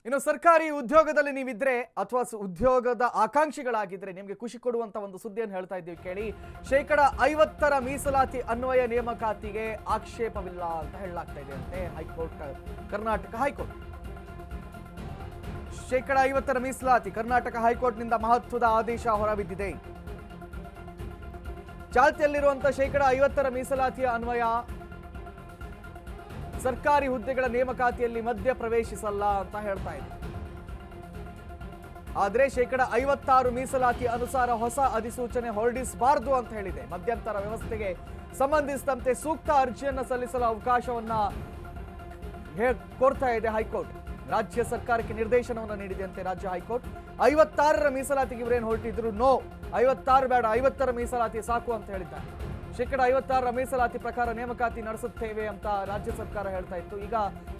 ಇನ್ನು ಸರ್ಕಾರಿ ಉದ್ಯೋಗದಲ್ಲಿ ನೀವಿದ್ರೆ ಅಥವಾ ಉದ್ಯೋಗದ ಆಕಾಂಕ್ಷಿಗಳಾಗಿದ್ರೆ ನಿಮಗೆ ಖುಷಿ ಕೊಡುವಂತ ಒಂದು ಸುದ್ದಿಯನ್ನು ಹೇಳ್ತಾ ಇದ್ದೀವಿ ಕೇಳಿ. 50% ಮೀಸಲಾತಿ ಅನ್ವಯ ನೇಮಕಾತಿಗೆ ಆಕ್ಷೇಪವಿಲ್ಲ ಅಂತ ಹೇಳಲಾಗ್ತಾ ಇದೆ ಅಂತೆ ಹೈಕೋರ್ಟ್, ಕರ್ನಾಟಕ ಹೈಕೋರ್ಟ್. 50% ಮೀಸಲಾತಿ ಕರ್ನಾಟಕ ಹೈಕೋರ್ಟ್ನಿಂದ ಮಹತ್ವದ ಆದೇಶ ಹೊರಬಿದ್ದಿದೆ. ಚಾಲ್ತಿಯಲ್ಲಿರುವಂತಹ 50% ಮೀಸಲಾತಿಯ ಅನ್ವಯ ಸರ್ಕಾರಿ ಹುದ್ದೆಗಳ ನೇಮಕಾತಿಯಲ್ಲಿ ಮಧ್ಯ ಪ್ರವೇಶಿಸಲ್ಲ ಅಂತ ಹೇಳ್ತಾ ಇದೆ. ಆದರೆ 56% ಮೀಸಲಾತಿ ಅನುಸಾರ ಹೊಸ ಅಧಿಸೂಚನೆ ಹೊರಡಿಸಬಾರದು ಅಂತ ಹೇಳಿದೆ. ಮಧ್ಯಂತರ ವ್ಯವಸ್ಥೆಗೆ ಸಂಬಂಧಿಸಿದಂತೆ ಸೂಕ್ತ ಅರ್ಜಿಯನ್ನು ಸಲ್ಲಿಸಲು ಅವಕಾಶವನ್ನ ಕೋರ್ತಾ ಇದೆ ಹೈಕೋರ್ಟ್. ರಾಜ್ಯ ಸರ್ಕಾರಕ್ಕೆ ನಿರ್ದೇಶನವನ್ನು ನೀಡಿದೆ ಅಂತೆ ರಾಜ್ಯ ಹೈಕೋರ್ಟ್. 56ರ ಮೀಸಲಾತಿಗೆ ಇವರೇನು ಹೊರಟಿದ್ರು, ನೋ 56 ಬೇಡ, 50ರ ಮೀಸಲಾತಿ ಸಾಕು ಅಂತ ಹೇಳಿದ್ದಾರೆ. 56ರ ಮೀಸಲಾತಿ ಪ್ರಕಾರ ನೇಮಕಾತಿ ನಡೆಸುತ್ತೇವೆ ಅಂತ ರಾಜ್ಯ ಸರ್ಕಾರ ಹೇಳ್ತಾ ಇತ್ತು. ಈಗ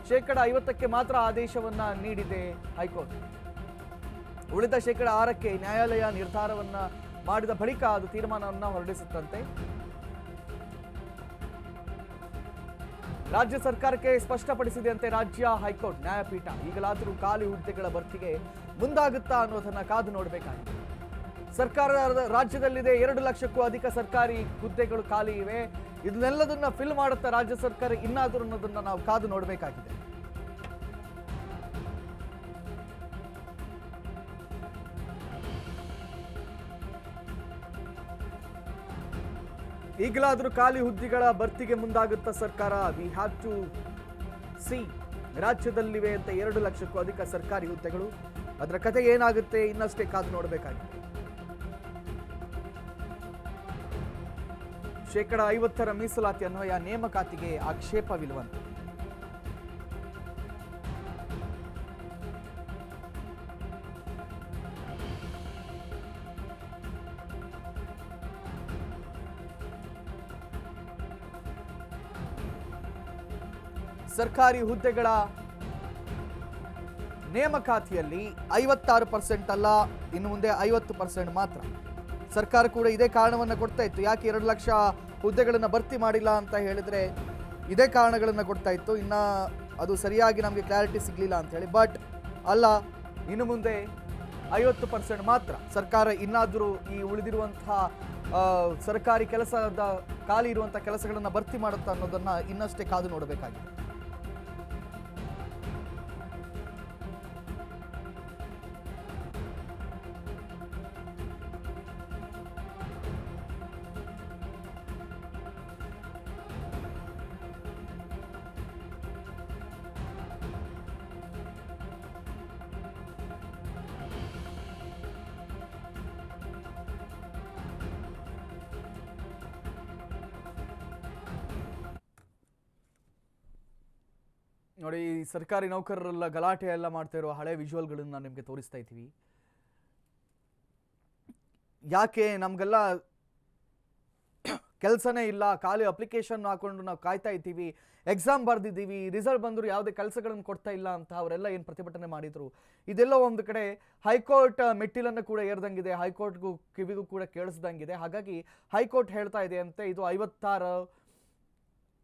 50%ಕ್ಕೆ ಮಾತ್ರ ಆದೇಶವನ್ನ ನೀಡಿದೆ ಹೈಕೋರ್ಟ್. ಉಳಿದ 6%ಕ್ಕೆ ನ್ಯಾಯಾಲಯ ನಿರ್ಧಾರವನ್ನ ಮಾಡಿದ ಬಳಿಕ ಅದು ತೀರ್ಮಾನವನ್ನ ಹೊರಡಿಸುತ್ತಂತೆ. ರಾಜ್ಯ ಸರ್ಕಾರಕ್ಕೆ ಸ್ಪಷ್ಟಪಡಿಸಿದೆ ಅಂತೆ ರಾಜ್ಯ ಹೈಕೋರ್ಟ್ ನ್ಯಾಯಪೀಠ. ಈಗಲಾದರೂ ಖಾಲಿ ಹುದ್ದೆಗಳ ಭರ್ತಿಗೆ ಮುಂದಾಗುತ್ತಾ ಅನ್ನೋದನ್ನ ಕಾದು ನೋಡಬೇಕಾಗಿದೆ. ಸರ್ಕಾರ ರಾಜ್ಯದಲ್ಲಿದೆ 2 ಲಕ್ಷಕ್ಕೂ ಅಧಿಕ ಸರ್ಕಾರಿ ಹುದ್ದೆಗಳು ಖಾಲಿ ಇವೆ. ಇದನ್ನೆಲ್ಲದನ್ನ ಫಿಲ್ ಮಾಡುತ್ತಾ ರಾಜ್ಯ ಸರ್ಕಾರ ಇನ್ನಾದರೂ ಅನ್ನೋದನ್ನ ನಾವು ಕಾದು ನೋಡಬೇಕಾಗಿದೆ. ಈಗಲಾದರೂ ಖಾಲಿ ಹುದ್ದೆಗಳ ಭರ್ತಿಗೆ ಮುಂದಾಗುತ್ತಾ ಸರ್ಕಾರ. We have to see. ರಾಜ್ಯದಲ್ಲಿವೆ ಅಂತ 2 ಲಕ್ಷಕ್ಕೂ ಅಧಿಕ ಸರ್ಕಾರಿ ಹುದ್ದೆಗಳು. ಅದರ ಕತೆ ಏನಾಗುತ್ತೆ ಇನ್ನಷ್ಟೇ ಕಾದು ನೋಡಬೇಕಾಗಿದೆ. 50% ಮೀಸಲಾತಿ ಅನ್ವಯ ನೇಮಕಾತಿಗೆ ಆಕ್ಷೇಪವಿಲ್ಲವಂತೆ. ಸರ್ಕಾರಿ ಹುದ್ದೆಗಳ ನೇಮಕಾತಿಯಲ್ಲಿ 56% ಅಲ್ಲ, ಇನ್ನು ಮುಂದೆ 50% ಮಾತ್ರ. ಸರ್ಕಾರ ಕೂಡ ಇದೇ ಕಾರಣವನ್ನು ಕೊಡ್ತಾ ಇತ್ತು. ಯಾಕೆ 2 ಲಕ್ಷ ಹುದ್ದೆಗಳನ್ನು ಭರ್ತಿ ಮಾಡಿಲ್ಲ ಅಂತ ಹೇಳಿದ್ರೆ ಇದೇ ಕಾರಣಗಳನ್ನು ಕೊಡ್ತಾ ಇತ್ತು. ಇನ್ನು ಅದು ಸರಿಯಾಗಿ ನಮಗೆ ಕ್ಲಾರಿಟಿ ಸಿಗಲಿಲ್ಲ ಅಂತ ಹೇಳಿ. ಬಟ್ ಅಲ್ಲ, ಇನ್ನು ಮುಂದೆ 50% ಮಾತ್ರ. ಸರ್ಕಾರ ಇನ್ನಾದರೂ ಈ ಉಳಿದಿರುವಂತಹ ಸರ್ಕಾರಿ ಕೆಲಸದ ಖಾಲಿ ಇರುವಂಥ ಕೆಲಸಗಳನ್ನು ಭರ್ತಿ ಮಾಡುತ್ತಾ ಅನ್ನೋದನ್ನು ಇನ್ನಷ್ಟೇ ಕಾದು ನೋಡಬೇಕಾಗಿದೆ. ನೋಡಿ, ಸರ್ಕಾರಿ ನೌಕರರೆಲ್ಲ ಗಲಾಟೆ ಎಲ್ಲ ಮಾಡ್ತಾ ಇರೋ ಹಳೆ ವಿಜುವಲ್ಗಳನ್ನ ನಿಮಗೆ ತೋರಿಸ್ತಾ ಇದ್ದೀವಿ. ಯಾಕೆ ನಮಗೆಲ್ಲ ಕೆಲಸನೇ ಇಲ್ಲ, ಖಾಲಿ ಅಪ್ಲಿಕೇಶನ್ ಹಾಕೊಂಡು ನಾವು ಕಾಯ್ತಾ ಇದ್ದೀವಿ, ಎಕ್ಸಾಮ್ ಬರೆದಿದ್ದೀವಿ, ರಿಸಲ್ಟ್ ಬಂದರೂ ಯಾವುದೇ ಕೆಲಸಗಳನ್ನು ಕೊಡ್ತಾ ಇಲ್ಲ ಅಂತ ಅವರೆಲ್ಲ ಏನು ಪ್ರತಿಭಟನೆ ಮಾಡಿದರು. ಇದೆಲ್ಲ ಒಂದು ಕಡೆ ಹೈಕೋರ್ಟ್ ಮೆಟ್ಟಿಲನ್ನು ಕೂಡ ಏರ್ದಂಗಿದೆ, ಹೈಕೋರ್ಟ್ಗೂ ಕಿವಿಗೂ ಕೂಡ ಕೇಳಿಸ್ದಂಗಿದೆ. ಹಾಗಾಗಿ ಹೈಕೋರ್ಟ್ ಹೇಳ್ತಾ ಇದೆ ಅಂತೆ ಇದು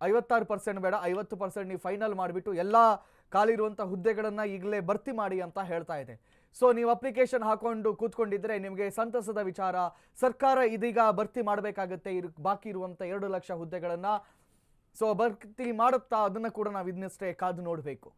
56% ಬೇಡ, 50% ನೀವು ಫೈನಲ್ ಮಾಡಿಬಿಟ್ಟು ಎಲ್ಲ ಖಾಲಿ ಇರುವಂಥ ಹುದ್ದೆಗಳನ್ನು ಈಗಲೇ ಭರ್ತಿ ಮಾಡಿ ಅಂತ ಹೇಳ್ತಾ ಇದೆ. ಸೊ ನೀವು ಅಪ್ಲಿಕೇಶನ್ ಹಾಕೊಂಡು ಕೂತ್ಕೊಂಡಿದ್ರೆ ನಿಮಗೆ ಸಂತಸದ ವಿಚಾರ. ಸರ್ಕಾರ ಇದೀಗ ಭರ್ತಿ ಮಾಡಬೇಕಾಗುತ್ತೆ ಬಾಕಿ ಇರುವಂಥ 2 ಲಕ್ಷ ಹುದ್ದೆಗಳನ್ನು. ಸೊ ಭರ್ತಿ ಮಾಡುತ್ತಾ ಅದನ್ನು ಕೂಡ ನಾವು ಇದನ್ನಷ್ಟೇ ಕಾದು ನೋಡಬೇಕು.